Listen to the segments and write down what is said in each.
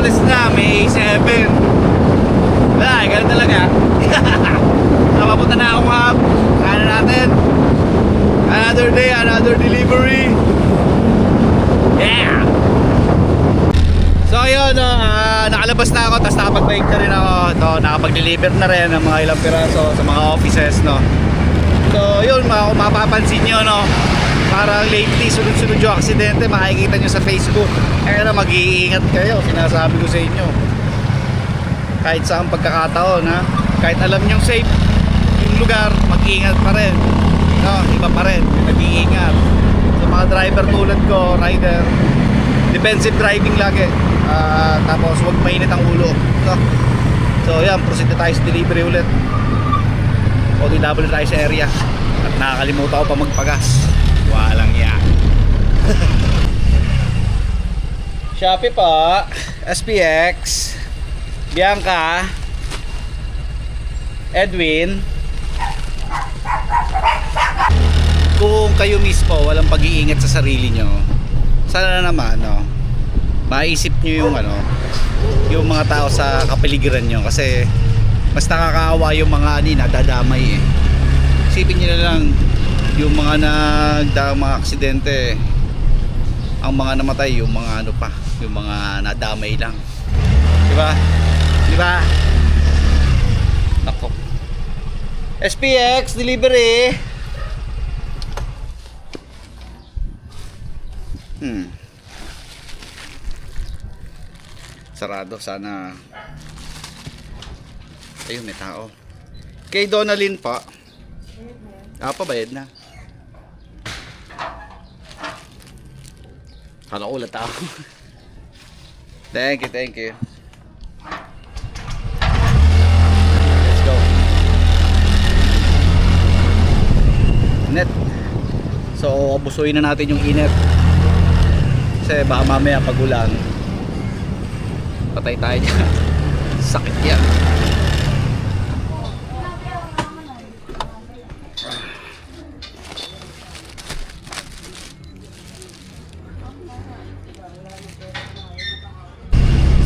Miyerkules na, May 7. Wala, ganun talaga. Napapunta na akong hub. Kaya natin. Another day, another delivery. Yeah! So ayun, nakalabas na ako, tapos nakapag-bike na rin ako. Ito, nakapag-deliver na rin ng mga ilang piraso sa mga offices, no. So yun, kung mapapansin nyo, no, parang lately sunod-sunod yung aksidente, makikita nyo sa Facebook. Kaya na mag-iingat kayo, sinasabi ko sa inyo. Kahit saan pagkakataon, ha, kahit alam nyo safe yung lugar, mag-iingat pa rin, no, iba pa rin, nag-iingat. So mga driver tulad ko, rider, defensive driving lagi. Tapos huwag mainit ang ulo, no? So yan, proceed na tayo sa delivery ulit. OTW tayo sa area. At nakakalimutan ko pa magpagas. Walang yan. Shopee pa, SPX, Bianca, Edwin. Kung kayo mismo walang pag-iingat sa sarili nyo, sana naman, no, maisip nyo yung mga tao sa kapaligiran nyo, kasi mas nakakaawa yung mga nadadamay eh. Isipin nyo na lang yung mga mga aksidente, ang mga namatay, yung mga yung mga nadamay lang, diba? Nako, SPX delivery. Sarado, sana. Ayun, may tao. Kay Donalyn pa. Pabayad na. Kala ko ulat ako. Thank you. Let's go. Net. So, abusuin na natin yung init. Kasi baka mamaya pag ulan, patay tayo dyan. Sakit yan.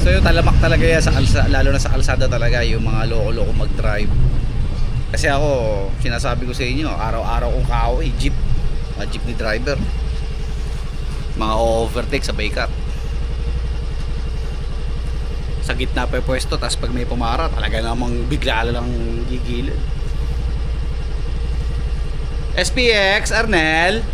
So yung talamak talaga yan sa kalsada, lalo na sa kalsada talaga, yung mga loko-loko mag-drive. Kasi ako, sinasabi ko sa inyo, araw-araw kong kaaway, mga jeepney driver, mga overtake sa baykat. Sa gitna pa yung pwesto, tapos pag may pumara, talaga namang bigla lang gigilid. SPX, Arnel.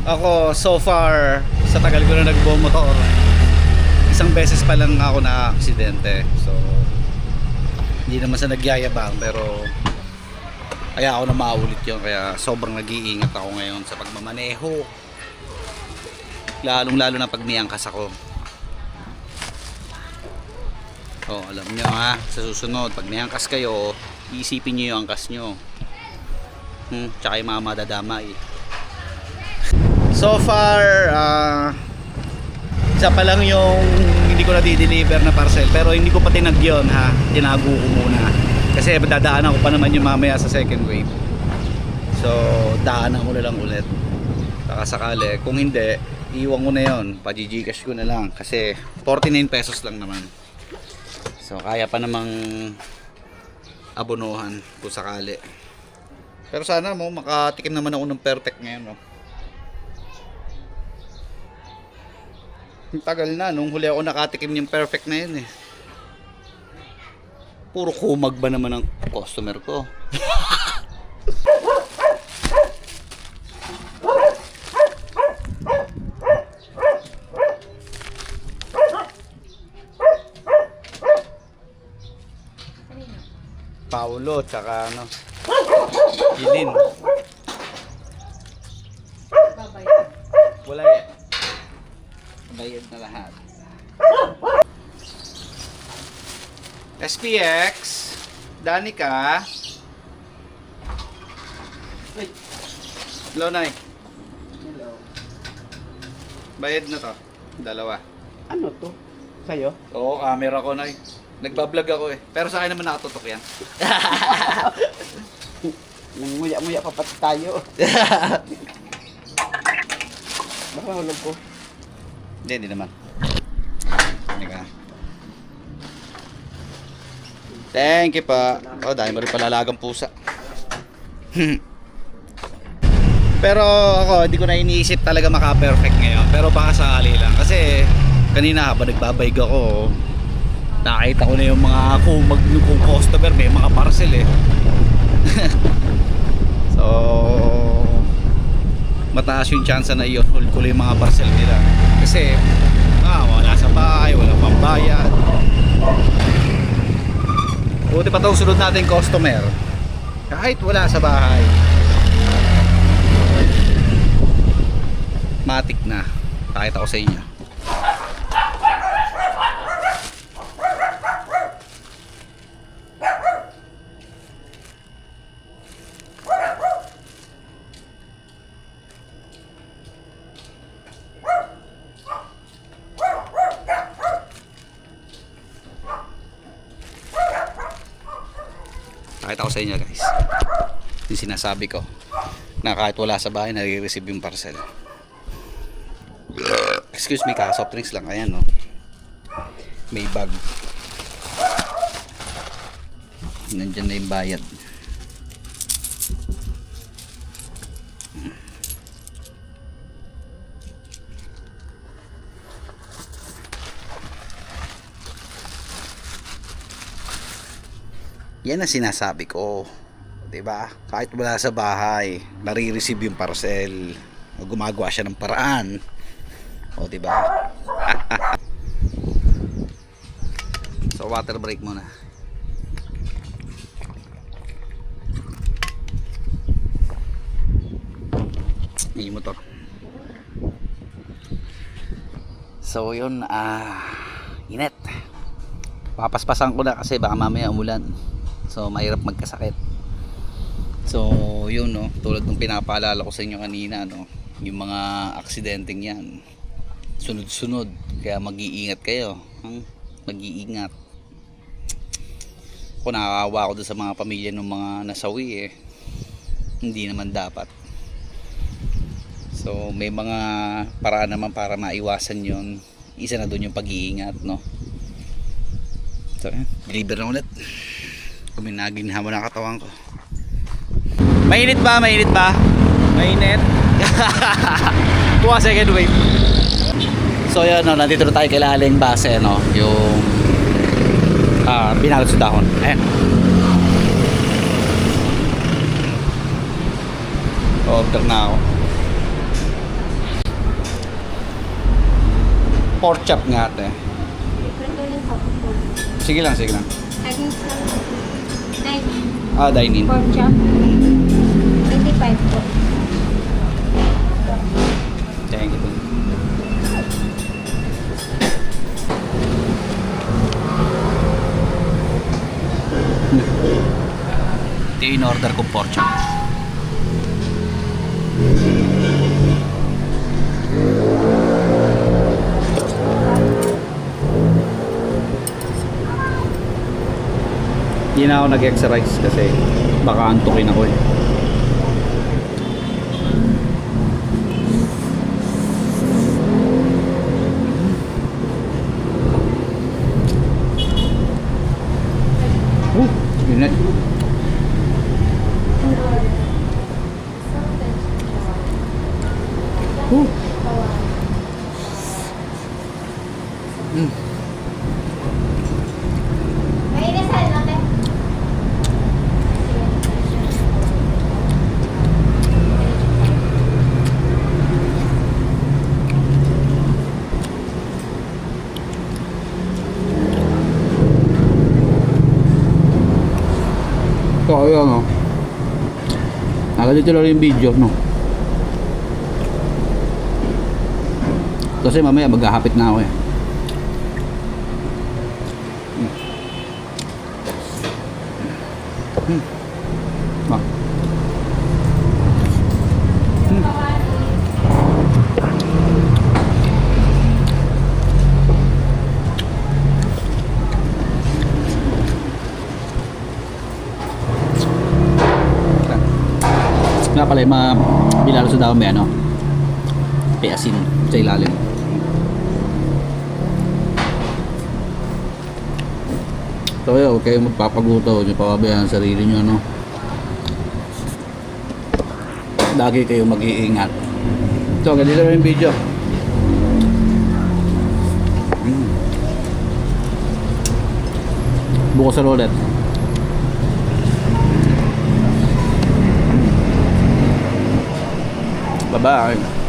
Ako, so far, sa tagal ko na nagbumotor, isang beses pa lang ako na aksidente. So, hindi naman sa nagyayabang, pero kaya ako na maulit yun. Kaya sobrang nag-iingat ako ngayon sa pagmamaneho. Lalong-lalo na pag may angkas ako. Oh, alam nyo ha, sa susunod, pag may angkas kayo, iisipin nyo yung angkas nyo. Tsaka yung mga madadamay. So far, isa pa lang yung hindi ko na-deliver na parcel, pero hindi ko pa tinag yun, ha, tinago ko muna kasi dadaanan ko pa naman yung mamaya sa second wave. So daanan ko na lang ulit baka sakali, kung hindi iwan ko na yun, pa-gcash ko na lang kasi 49 pesos lang naman, so kaya pa namang abonohan kung sakali. Pero sana mo makatikim naman ako ng perfect ngayon, no? Tagal na, nung huli ako nakatikim yung perfect na yun eh. Puro kumag ba naman ang customer ko. Paulo, tsaka ano, Gilin. na lahat. SPX, Danica. Hello, Nay. Hello. Bayad na to. Dalawa. Ano to? Sa'yo? Oo, camera ko, Nay. Nagbablog ako eh. Pero sa akin naman nakatutok yan. Nanguya-nguya pa pati tayo. Baka hulog ko. Hindi naman. Hindi ka. Thank you pa. Oh, dahil mo rin palalagang pusa. Pero ako, hindi ko na iniisip talaga maka-perfect ngayon. Pero baka sakali lang. Kasi kanina habang nagbabayg ako, nakita ko na yung mga kung customer, may mga parcel eh. So, mataas yung chance na iyon hold ko yung mga parcel nila. Kasi, wala sa bahay, walang pambayad. Buti pa itong sunod natin customer. Kahit wala sa bahay. Matik na. Pakita ko sa inyo. Pakita ko sa inyo guys. Yung sinasabi ko na kahit wala sa bahay nare-receive yung parcel. Excuse me, soft drinks lang. Ayan, no. May bag. Nandyan na yung bayad. Yan ang sinasabi ko. 'Di ba? Kahit wala sa bahay, nare-receive yung parcel. O gumagawa siya ng paraan. O, 'di ba? So, water break muna. Yung motor. So, yun, init. Papaspasan ko na kasi baka mamaya umulan. So, mahirap magkasakit. So, yun, no, tulad ng pinapaalala ko sa inyo kanina, no, yung mga aksidenteng yan, sunod-sunod, kaya mag-iingat kayo, mag-iingat. Ako, nakakawa ako doon sa mga pamilya ng mga nasawi eh. Hindi naman dapat. So, may mga paraan naman para maiwasan yun. Isa na doon yung pag-iingat, no. So, deliver na ulit. Kuminaginhawa na katawan ko. Mainit ba? Mainit ba? Mainit. 2 second wait. So yan, no, nandito na tayo kay Laling Base, no, yung binalot sa dahon. Ayan. Order na ako. Pork chop nga ate. Sige lang, sige lang. Dine-in. Pork chop. 25 po. Thank you. Ito yung in-order ko pork chop. Hindi na ako nag-exercise kasi baka antukin ako eh. Init. May inasal natin. So, ayun, no. Nakadito lang yung video, no. Kasi mamaya maghahapit na ako eh. Ah. Nga pala yung mga bilalo sa daw may ano, may asin sa ilalim. So yun, huwag kayong magpapaguto, huwag nyo pababayaan ang sarili nyo, ano. Lagi kayong mag-iingat. So, ganito na yung video. Bukas sa ulit. Bye-bye.